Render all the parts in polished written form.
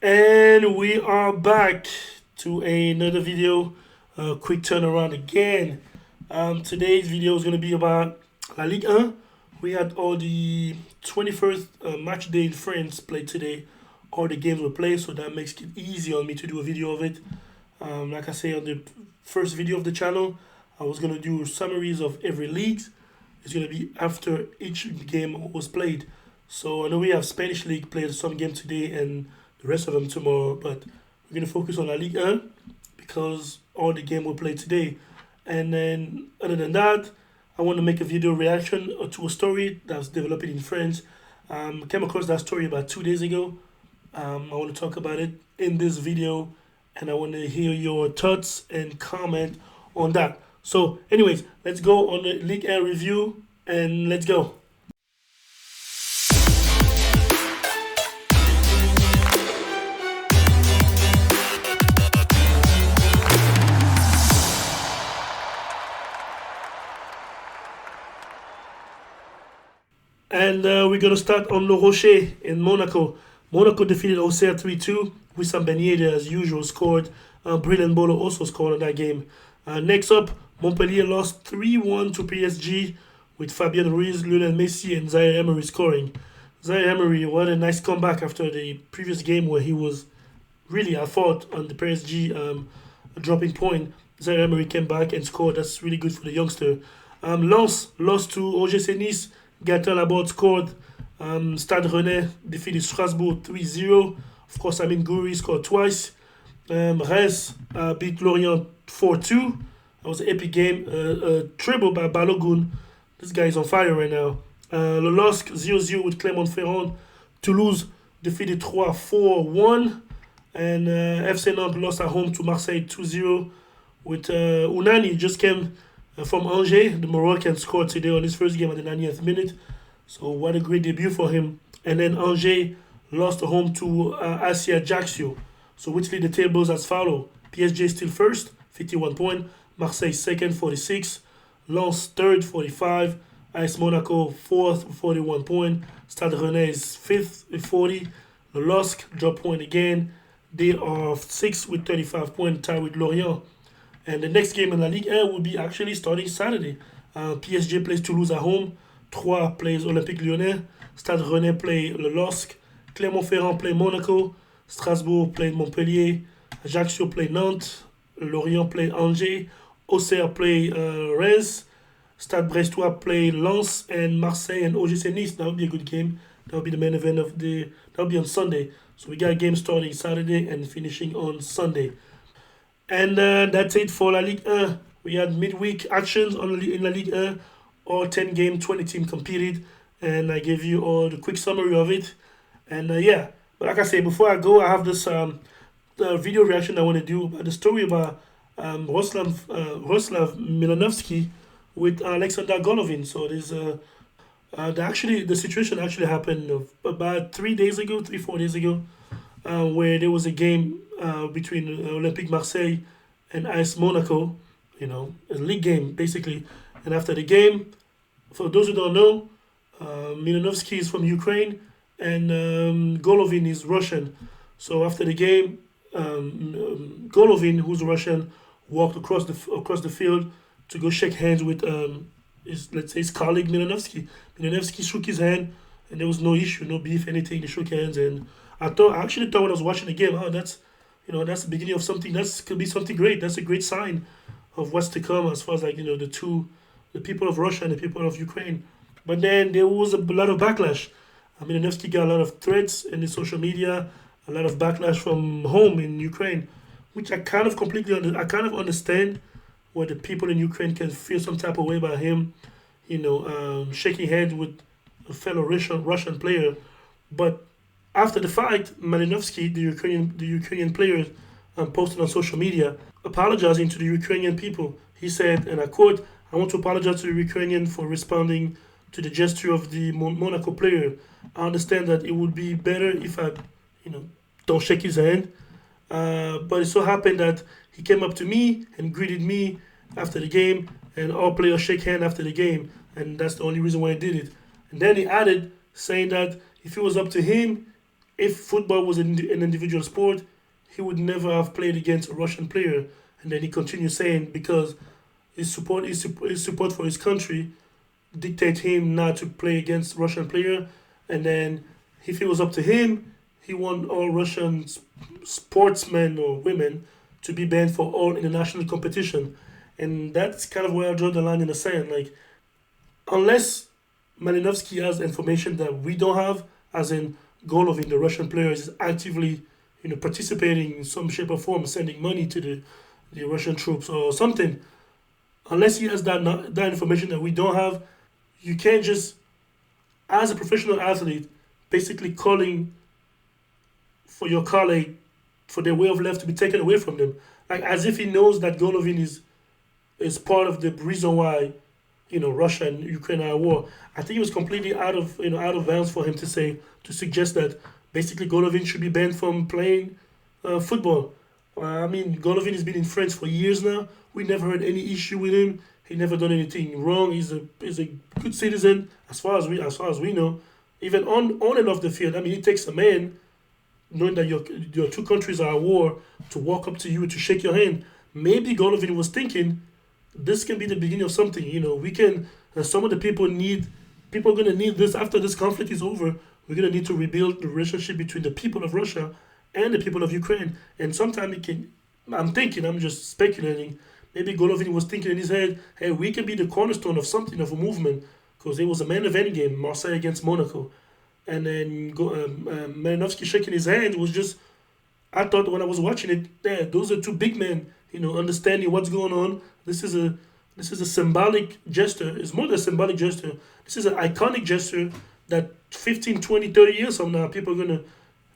And we are back to another video. Quick turnaround again. Today's video is going to be about La Ligue 1. We had all the 21st match day in France played today. All the games were played, so that makes it easy on me to do a video of it. Like I say on the first video of the channel, I was going to do summaries of every league. It's going to be after each game was played. So I know we have Spanish league played some game today and the rest of them tomorrow, but we're going to focus on La Ligue 1 because all the game will play today. And then other than that, I want to make a video reaction to a story that's developing in France. Came across that story about 2 days ago. I want to talk about it in this video and I want to hear your thoughts and comment on that. So anyways, let's go on the Ligue 1 review and let's go. And we're going to start on Le Rocher in Monaco. Monaco defeated Auxerre 3-2. Wissam Ben Yedder, as usual, scored. Brilliant Bolo also scored in that game. Next up, Montpellier lost 3-1 to PSG with Fabien Ruiz, Lionel Messi, and Zaire Emery scoring. Zaire Emery, what a nice comeback after the previous game where he was really at fault on the PSG dropping point. Zaire Emery came back and scored. That's really good for the youngster. Lens lost to OGC Nice. Gaëtan Laborde scored. Stade Rennais defeated Strasbourg 3-0. Of course, Amin Gouiri scored twice. Reims beat Lorient 4-2. That was an epic game. Treble by Balogun. This guy is on fire right now. Le LOSC 0-0 with Clermont-Ferrand. Toulouse defeated 3-4-1. And FC Nantes lost at home to Marseille 2-0. With Unani just came from Angers. The Moroccan scored today on his first game at the 90th minute. So what a great debut for him. And then Angers lost at home to Asia Ajaccio. So which lead the tables as follow. PSG still first, 51 points. Marseille second, 46. Lens third, 45. AS Monaco fourth, 41 points. Stade Rennais is fifth with 40. The LOSC drop point again. They are sixth with 35 points, tied with Lorient. And the next game in La Ligue 1 will be actually starting Saturday. PSG plays Toulouse at home. Troyes plays Olympique Lyonnais. Stade Rennais play Le LOSC. Clermont-Ferrand play Monaco. Strasbourg play Montpellier. Ajaccio play Nantes. Lorient play Angers. Auxerre play Reims. Stade Brestois play Lens. And Marseille and OGC Nice. That would be a good game. That would be the main event of the... That would be on Sunday. So we got a game starting Saturday and finishing on Sunday. And that's it for La Ligue 1. We had midweek actions in La Ligue 1. All 10 games, 20 teams competed. And I gave you all the quick summary of it. And yeah, but like I say, before I go, I have this video reaction I want to do about the story about Roslav Milanovsky with Alexander Golovin. So there's the situation actually happened about 4 days ago, where there was a game between Olympique Marseille and AS Monaco, a league game basically. And after the game, for those who don't know, Milanovsky is from Ukraine and Golovin is Russian. So after the game, Golovin, who's Russian, walked across the field to go shake hands with his colleague Milanovsky. Milanovsky shook his hand, and there was no issue, no beef, anything. They shook hands, and I actually thought when I was watching the game, oh, that's the beginning of something. That could be something great. That's a great sign of what's to come as far as the people of Russia and the people of Ukraine. But then there was a lot of backlash. Milanovsky got a lot of threats in the social media, a lot of backlash from home in Ukraine, which I kind of understand where the people in Ukraine can feel some type of way about him, shaking hands with a fellow Russian player. But after the fight, Malinovsky, the Ukrainian player, posted on social media apologizing to the Ukrainian people. He said, and I quote, "I want to apologize to the Ukrainian for responding to the gesture of the Monaco player. I understand that it would be better if I, don't shake his hand. But it so happened that he came up to me and greeted me after the game, and all players shake hands after the game, and that's the only reason why I did it." And then he added, saying that if it was up to him, if football was an individual sport, he would never have played against a Russian player. And then he continues saying because his support for his country dictate him not to play against Russian player. And then if it was up to him, he want all Russian sportsmen or women to be banned for all international competition. And that's kind of where I draw the line in the sand. Like, unless Malinovsky has information that we don't have, as in Golovin, the Russian player, is actively, participating in some shape or form, sending money to the Russian troops or something. Unless he has that information that we don't have, you can't just, as a professional athlete, basically calling for your colleague for their way of life to be taken away from them, like as if he knows that Golovin is part of the reason why Russia and Ukraine are at war. I think it was completely out of bounds for him to suggest that basically Golovin should be banned from playing football. I mean, Golovin has been in France for years now. We never had any issue with him. He never done anything wrong. He's a good citizen as far as we know. Even on and off the field. I mean, it takes a man knowing that your two countries are at war to walk up to you to shake your hand. Maybe Golovin was thinking this can be the beginning of something. We can. Some of the people are gonna need this after this conflict is over. We're gonna need to rebuild the relationship between the people of Russia and the people of Ukraine. And sometimes it can. I'm just speculating. Maybe Golovin was thinking in his head, hey, we can be the cornerstone of something, of a movement, because it was a main event game, Marseille against Monaco. And then Malinovsky shaking his hand was just, I thought when I was watching it, yeah, those are two big men, understanding what's going on. This is a symbolic gesture. It's more than a symbolic gesture. This is an iconic gesture that 15, 20, 30 years from now, people are going to,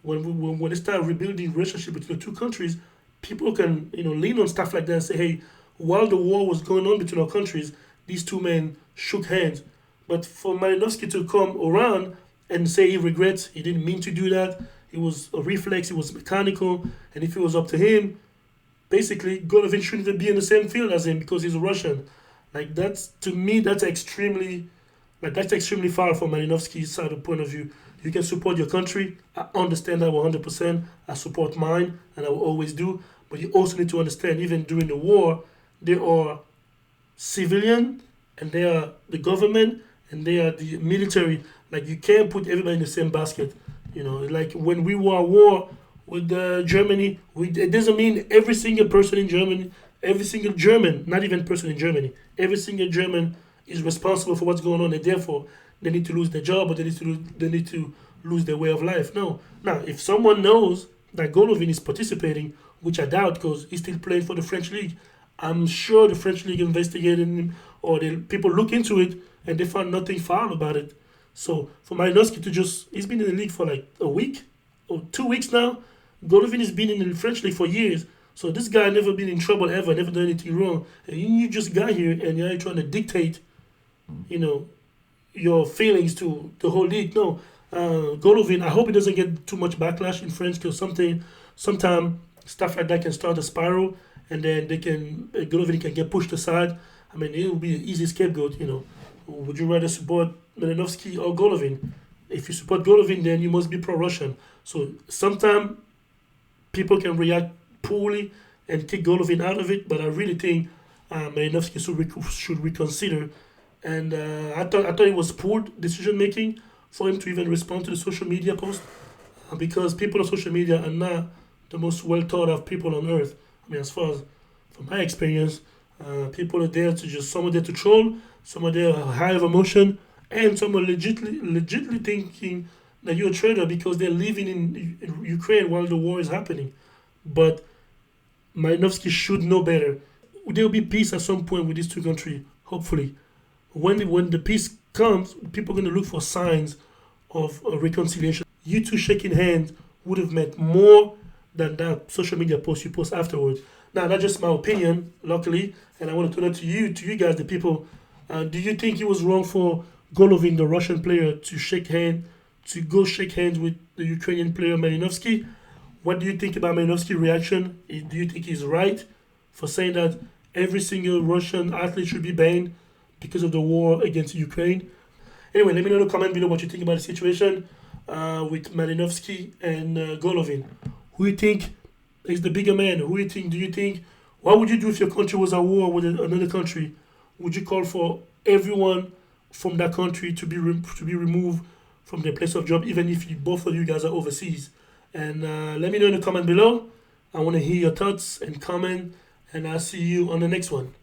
when they start rebuilding relationship between the two countries, people can, lean on stuff like that and say, hey, while the war was going on between our countries, these two men shook hands. But for Malinovsky to come around and say he regrets, he didn't mean to do that, it was a reflex, it was mechanical, and if it was up to him, basically Golovin shouldn't even be in the same field as him because he's a Russian. Like to me, that's extremely far from Malinovsky's side of point of view. You can support your country. I understand that 100%. I support mine, and I will always do. But you also need to understand, even during the war, there are civilian, and they are the government, and they are the military. Like, you can't put everybody in the same basket. Like when we were at war with Germany, it doesn't mean every single person in Germany, every single German, not even person in Germany, every single German is responsible for what's going on, and therefore they need to lose their job or they need to lose their way of life. No. Now, if someone knows that Golovin is participating, which I doubt because he's still playing for the French League, I'm sure the French League investigated him or the people look into it and they found nothing foul about it. So for Malinovsky he's been in the league for like a week or 2 weeks now. Golovin has been in the French League for years. So this guy never been in trouble ever, never done anything wrong. And you just got here and you're trying to dictate, your feelings to the whole league. No, Golovin, I hope he doesn't get too much backlash in France because sometimes stuff like that can start a spiral and then Golovin can get pushed aside. I mean, it will be an easy scapegoat, Would you rather support Malinovsky or Golovin? If you support Golovin, then you must be pro-Russian. So sometimes people can react poorly and kick Golovin out of it, but I really think Malinovsky should reconsider. And I thought it was poor decision making for him to even respond to the social media post because people on social media are not the most well thought of people on earth. I mean, as far as from my experience, people are there some are there to troll, some are there high of emotion, and some are legitimately thinking that you're a traitor because they're living in Ukraine while the war is happening. But Malinovsky should know better. There will be peace at some point with these two countries, hopefully. When the peace comes, people are going to look for signs of reconciliation. You two shaking hands would have meant more than that social media post you post afterwards. Now, that's just my opinion, luckily, and I want to turn it to you guys, the people. Do you think it was wrong for Golovin, the Russian player, to go shake hands with the Ukrainian player Malinovsky? What do you think about Malinovsky's reaction? Do you think he's right for saying that every single Russian athlete should be banned because of the war against Ukraine? Anyway, let me know in the comment below what you think about the situation. with Malinovsky and Golovin. Who you think is the bigger man? Who you think? Do you think? What would you do if your country was at war with another country? Would you call for everyone from that country to be removed from their place of job, even if both of you guys are overseas? And let me know in the comment below. I want to hear your thoughts and comment, and I'll see you on the next one.